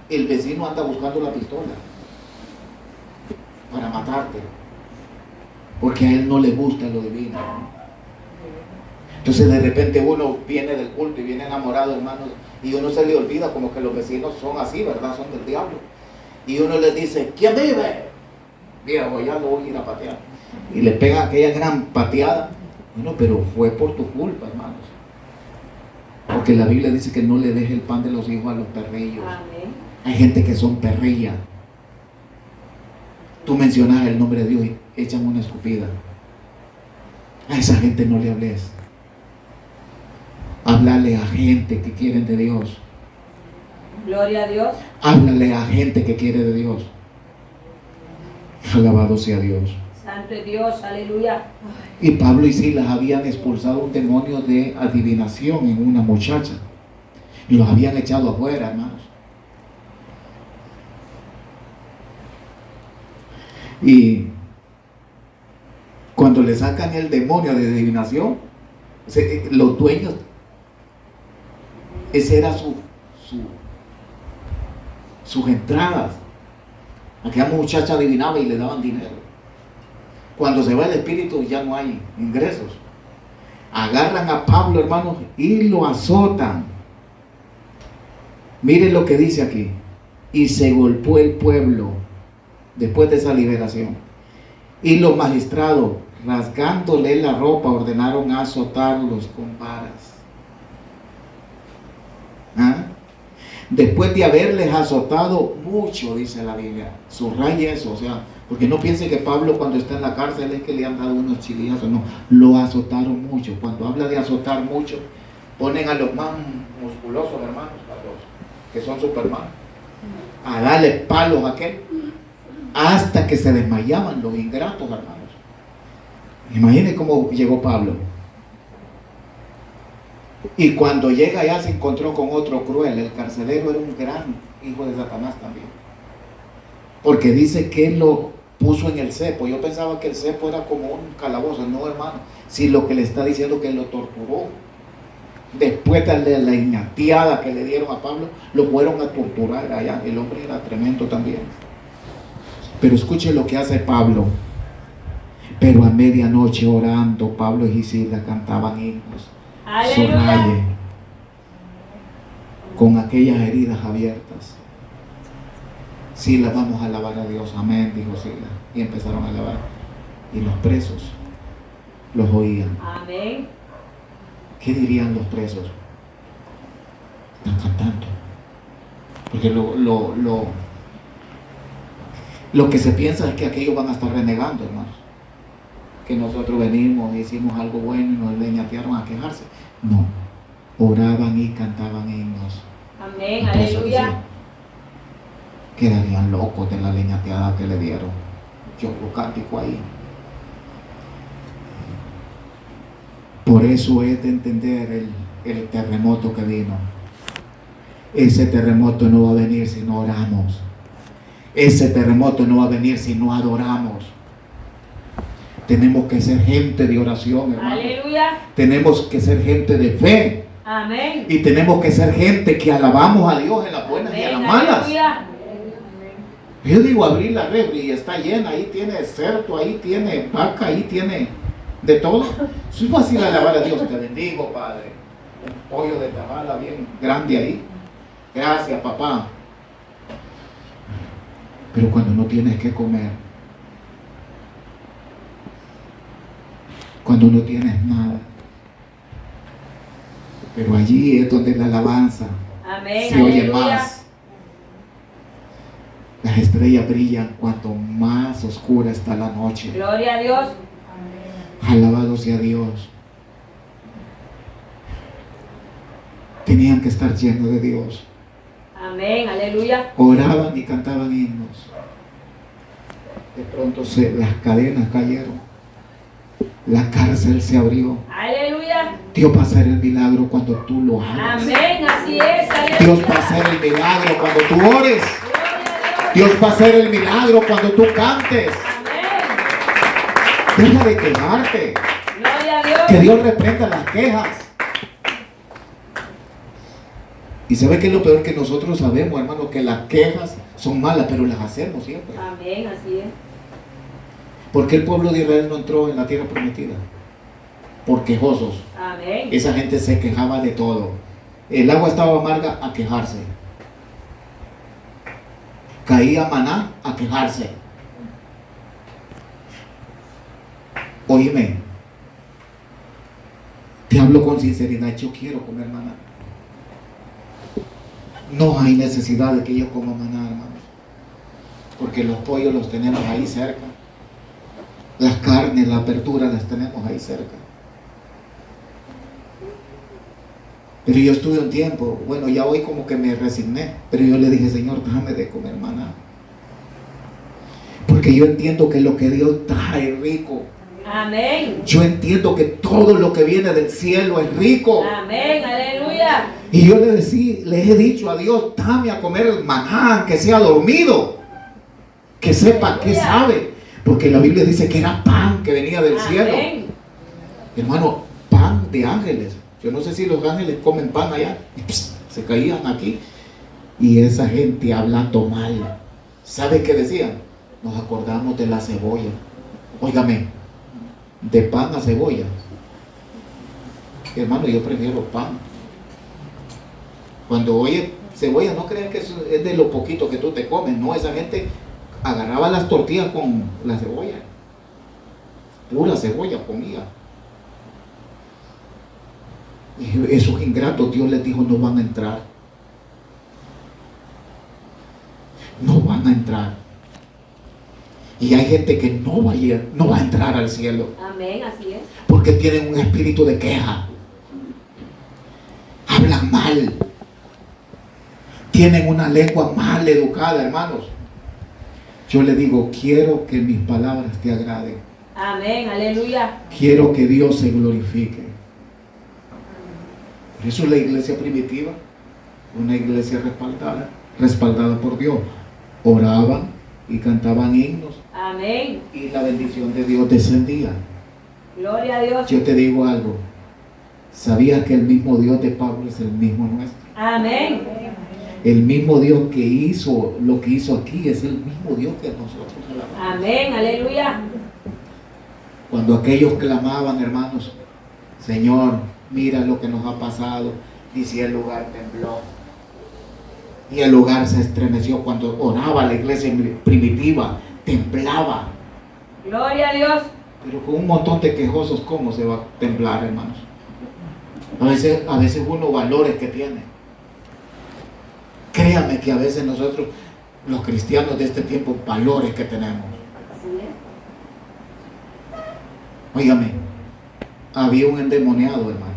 el vecino anda buscando la pistola para matarte, porque a él no le gusta lo divino. Entonces de repente uno viene del culto y viene enamorado, hermanos, y uno se le olvida como que los vecinos son así, ¿verdad? Son del diablo. Y uno les dice, ¿quién vive? Viejo, ya lo voy a ir a patear. Y le pega aquella gran pateada. Bueno, pero fue por tu culpa, hermanos. Porque la Biblia dice que no le deje el pan de los hijos a los perrillos. Amén. Hay gente que son perrillas. Tú mencionas el nombre de Dios y echan una escupida. A esa gente no le hables. Háblale a gente que quieren de Dios. Gloria a Dios. Háblale a gente que quiere de Dios. Alabado sea Dios. Santo es Dios, aleluya. Y Pablo y Silas habían expulsado un demonio de adivinación en una muchacha. Y los habían echado afuera, hermanos. Y Cuando le sacan el demonio de adivinación, los dueños, ese era sus entradas. Aquella muchacha adivinaba y le daban dinero. Cuando se va el espíritu ya no hay ingresos. Agarran a Pablo, hermanos, y lo azotan. Miren lo que dice aquí. Y se golpeó el pueblo después de esa liberación. Y los magistrados, rasgándole la ropa, ordenaron azotarlos con varas. ¿Ah? Después de haberles azotado mucho, dice la Biblia. Subraya eso, o sea, porque no piense que Pablo cuando está en la cárcel es que le han dado unos chilizos, no, lo azotaron mucho. Cuando habla de azotar mucho, ponen a los más musculosos, hermanos, a los que son Superman, a darle palos a aquel, hasta que se desmayaban los ingratos, hermanos. Imaginen cómo llegó Pablo. Y cuando llega allá se encontró con otro cruel. El carcelero era un gran hijo de Satanás también, porque dice que él lo puso en el cepo. Yo pensaba que el cepo era como un calabozo. No, hermano, si lo que le está diciendo que lo torturó. Después de la iñateada que le dieron a Pablo, lo fueron a torturar allá. El hombre era tremendo también. Pero escuche lo que hace Pablo. Pero a medianoche orando, Pablo y Gisela cantaban himnos. Subraye, con aquellas heridas abiertas. Sila, vamos a alabar a Dios. Amén, dijo Sila. Y empezaron a alabar. Y los presos los oían. Amén. ¿Qué dirían los presos? Están cantando. Porque lo que se piensa es que aquellos van a estar renegando, hermanos. Que nosotros venimos y hicimos algo bueno y nos leñatearon a quejarse. No, oraban y cantaban himnos. Amén, aleluya. Quedarían locos de la leñateada que le dieron. Yo lo cántico ahí. Por eso es de entender el terremoto que vino. Ese terremoto no va a venir si no oramos. Ese terremoto no va a venir si no adoramos. Tenemos que ser gente de oración, hermano. Aleluya. Tenemos que ser gente de fe. Amén. Y tenemos que ser gente que alabamos a Dios en las buenas y en las malas. Aleluya. Yo digo, abrir la refri y está llena, ahí tiene cerdo, ahí tiene vaca, ahí tiene de todo. Es fácil alabar a Dios. Te bendigo, Padre. Un pollo de tabala bien grande ahí. Gracias, papá. Pero cuando no tienes que comer, cuando no tienes nada, pero allí es donde la alabanza Amén, se oye aleluya. más. Las estrellas brillan cuanto más oscura está la noche. Gloria a Dios. Alabado sea Dios. Tenían que estar llenos de Dios. Amén, aleluya. Oraban y cantaban himnos. De pronto las cadenas cayeron. La cárcel se abrió. Aleluya. Dios va a hacer el milagro cuando tú lo hagas. Amén, así es. Aleluya. Dios va a hacer el milagro cuando tú ores. Gloria a Dios. Dios va a hacer el milagro cuando tú cantes. Amén. Deja de quejarte. Gloria a Dios. Que Dios reprenda las quejas. Y sabe que es lo peor, que nosotros sabemos, hermano, que las quejas son malas, pero las hacemos siempre. Amén, así es. ¿Por qué el pueblo de Israel no entró en la tierra prometida? Por quejosos. Amén. Esa gente se quejaba de todo. El agua estaba amarga, a quejarse. Caía maná, a quejarse. Oíme, te hablo con sinceridad, yo quiero comer maná. No hay necesidad de que yo coma maná, hermanos, porque los pollos los tenemos ahí cerca. Las carnes, la apertura las tenemos ahí cerca. Pero yo estuve un tiempo, bueno, ya hoy como que me resigné, pero yo le dije, Señor, déjame de comer maná, porque yo entiendo que lo que Dios da es rico. Amén. Yo entiendo que todo lo que viene del cielo es rico. Amén, aleluya. Y yo le he dicho a Dios, dame a comer el maná, que sea dormido, que sepa qué sabe. Porque la Biblia dice que era pan que venía del cielo. Amén. Hermano, pan de ángeles. Yo no sé si los ángeles comen pan allá. Se caían aquí. Y esa gente hablando mal. ¿Sabe qué decían? Nos acordamos de la cebolla. Óigame, de pan a cebolla. Hermano, yo prefiero pan. Cuando oye cebolla, no crean que eso es de lo poquito que tú te comes. No, esa gente agarraba las tortillas con la cebolla. Pura cebolla comía. Y esos ingratos, Dios les dijo, no van a entrar. No van a entrar. Y hay gente que no va a entrar al cielo. Amén, así es. Porque tienen un espíritu de queja. Hablan mal. Tienen una lengua mal educada, hermanos. Yo le digo, quiero que mis palabras te agraden. Amén, aleluya. Quiero que Dios se glorifique. Por eso la iglesia primitiva, una iglesia respaldada por Dios, oraban y cantaban himnos. Amén. Y la bendición de Dios descendía. Gloria a Dios. Yo te digo algo. ¿Sabías que el mismo Dios de Pablo es el mismo nuestro? Amén. El mismo Dios que hizo lo que hizo aquí es el mismo Dios que nosotros alabamos. Amén, aleluya. Cuando aquellos clamaban, hermanos, Señor, mira lo que nos ha pasado, dice el lugar tembló. Y el lugar se estremeció cuando oraba la iglesia primitiva, temblaba. Gloria a Dios. Pero con un montón de quejosos, ¿cómo se va a temblar, hermanos? A veces uno valores que tiene. Créame que a veces nosotros, los cristianos de este tiempo, valores que tenemos. Así es. Óigame, había un endemoniado, hermano.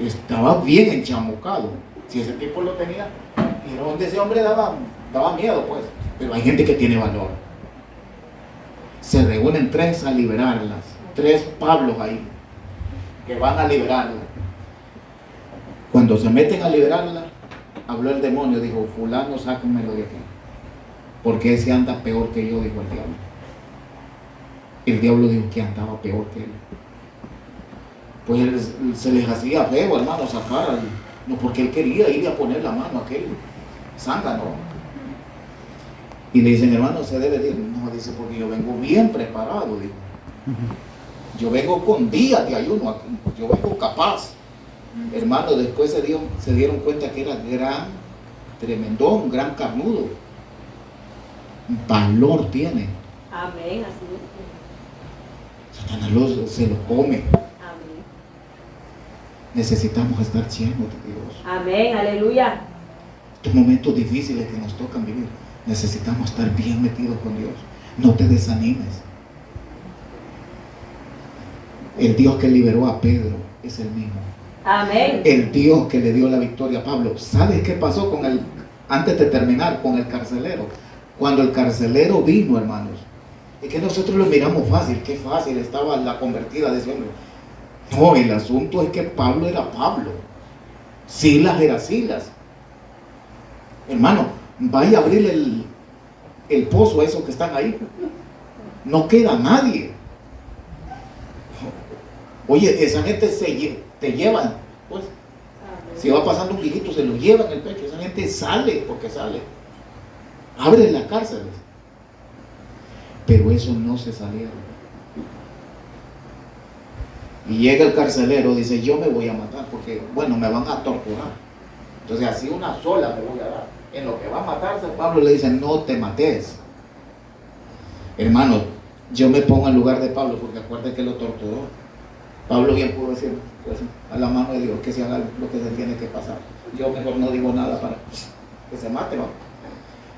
Estaba bien enchamucado. Si ese tipo lo tenía, y donde ese hombre daba miedo, pues. Pero hay gente que tiene valor. Se reúnen 3 a liberarlas. 3 Pablos ahí, que van a liberarla. Cuando se meten a liberarla, habló el demonio, dijo, fulano, sáquenmelo de aquí. Porque ese anda peor que yo, dijo el diablo. El diablo dijo que andaba peor que él. Pues se les hacía feo, hermano, sacar, no, porque él quería ir a poner la mano a aquel zángano. Y le dicen, hermano, se debe de ir. No, dice, porque yo vengo bien preparado, dijo. Yo vengo con días de ayuno aquí, yo vengo capaz. Hermano, después se dieron cuenta que era tremendón, gran carnudo. Valor tiene. Amén, así es. Satanás se lo come. Amén. Necesitamos estar llenos de Dios. Amén, aleluya. Estos momentos difíciles que nos tocan vivir, necesitamos estar bien metidos con Dios. No te desanimes. El Dios que liberó a Pedro es el mismo. Amén. El Dios que le dio la victoria a Pablo. ¿Sabes qué pasó antes de terminar, con el carcelero? Cuando el carcelero vino, hermanos, es que nosotros lo miramos fácil, qué fácil estaba la convertida de ese hombre. No, el asunto es que Pablo era Pablo, Silas era Silas. Hermano, vaya a abrir el pozo a esos que están ahí. No queda nadie. Oye, esa gente te llevan, pues. Si va pasando un viejito, se lo lleva en el pecho. Esa gente sale porque sale. Abren las cárceles. Pero eso no se salieron. Y llega el carcelero, dice, yo me voy a matar porque, bueno, me van a torturar. Entonces así una sola me voy a dar. En lo que va a matarse, Pablo le dice, no te mates. Hermano, yo me pongo en lugar de Pablo porque acuérdate que lo torturó. Pablo bien pudo decir, pues, a la mano de Dios, que se haga lo que se tiene que pasar. Yo mejor no digo nada para que se mate, ¿no?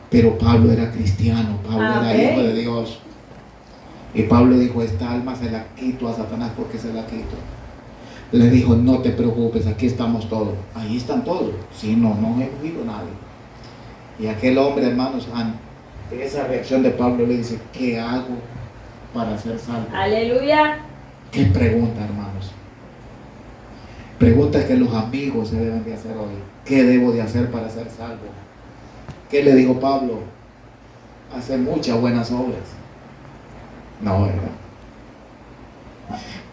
Pero Pablo era cristiano, Pablo era hijo de Dios. Y Pablo dijo, esta alma se la quito a Satanás porque se la quito. Le dijo, no te preocupes, aquí estamos todos. Ahí están todos. Sí, no he oído nadie. Y aquel hombre, hermanos, ante esa reacción de Pablo le dice, ¿qué hago para ser salvo? Aleluya. ¿Qué pregunta, hermanos? Preguntas que los amigos se deben de hacer hoy. ¿Qué debo de hacer para ser salvo? ¿Qué le dijo Pablo? Hacer muchas buenas obras. No, ¿verdad?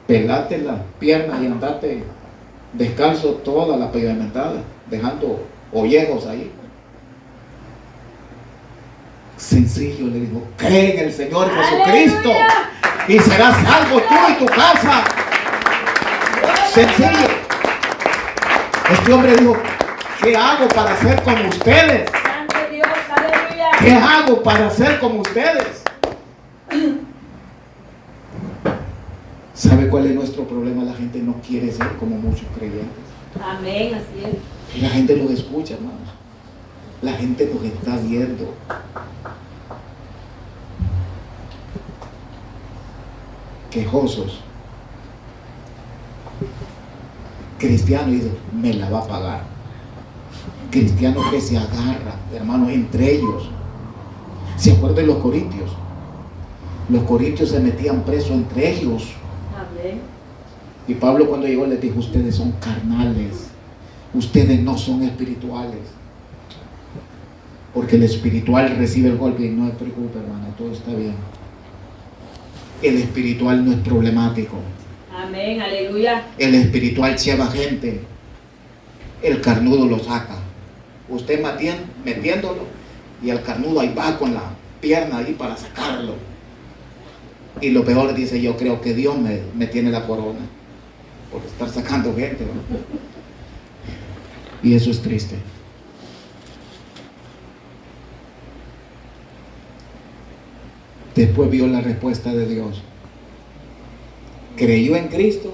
Pelate las piernas y andate descalzo toda la pavimentada, dejando ollejos ahí. Sencillo, le dijo, cree en el Señor Jesucristo y serás salvo tú y tu casa. Sencillo. Este hombre dijo, ¿qué hago para ser como ustedes? Santo Dios, aleluya. ¿Qué hago para ser como ustedes? ¿Sabe cuál es nuestro problema? La gente no quiere ser como muchos creyentes. Amén, así es. La gente los escucha, hermanos. La gente nos está viendo. Quejosos. Cristiano dice, me la va a pagar. Cristianos que se agarran, hermanos, entre ellos. ¿Se acuerdan de los corintios? Los corintios se metían presos entre ellos. Amén. Y Pablo cuando llegó les dijo, ustedes son carnales. Ustedes no son espirituales. Porque el espiritual recibe el golpe y no se preocupe, hermano, todo está bien. El espiritual no es problemático. Amén, aleluya. El espiritual lleva gente. El carnudo lo saca. Usted metiéndolo y el carnudo ahí va con la pierna ahí para sacarlo. Y lo peor dice, yo creo que Dios me tiene la corona por estar sacando gente, ¿no? Y eso es triste. Después vio la respuesta de Dios. Creyó en Cristo.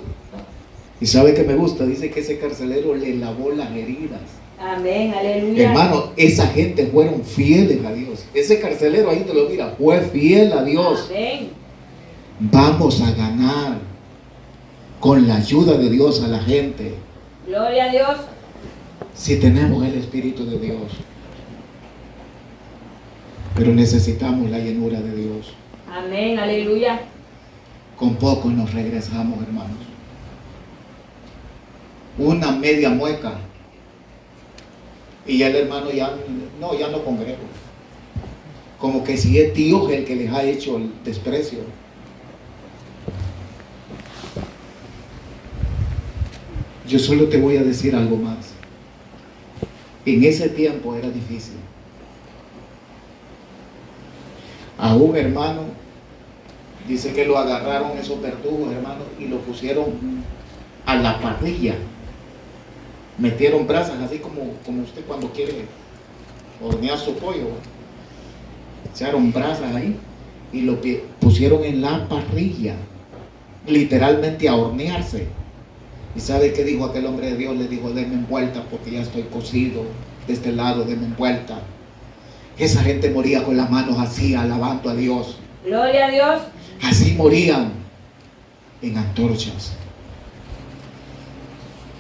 Y sabe que me gusta, dice que ese carcelero le lavó las heridas. Amén, aleluya. Hermano, esa gente fueron fieles a Dios. Ese carcelero ahí te lo mira, fue fiel a Dios. Amén. Vamos a ganar con la ayuda de Dios a la gente. Gloria a Dios. Si tenemos el Espíritu de Dios. Pero necesitamos la llenura de Dios. Amén, aleluya. Con poco nos regresamos, hermanos. Una media mueca. Y ya el hermano ya no congrego. Como que si es Dios el que les ha hecho el desprecio. Yo solo te voy a decir algo más. En ese tiempo era difícil. A un hermano, dice que lo agarraron esos verdugos, hermanos, y lo pusieron a la parrilla. Metieron brasas, así como usted cuando quiere hornear su pollo. Echaron brasas ahí y lo pusieron en la parrilla, literalmente a hornearse. ¿Y sabe qué dijo aquel hombre de Dios? Le dijo, denme envuelta porque ya estoy cocido de este lado, denme envuelta. Esa gente moría con las manos así, alabando a Dios. Gloria a Dios. Así morían en antorchas.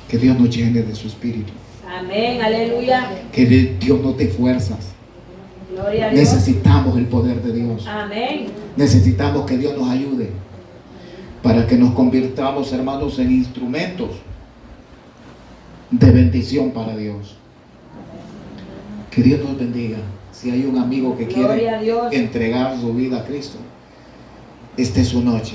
Que Dios nos llene de su espíritu. Amén, aleluya. Que Dios nos dé fuerzas. Gloria a Dios. Necesitamos el poder de Dios. Amén. Necesitamos que Dios nos ayude para que nos convirtamos, hermanos, en instrumentos de bendición para Dios. Que Dios nos bendiga. Si hay un amigo que Gloria quiere a Dios. entregar su vida a Cristo, esta es su noche.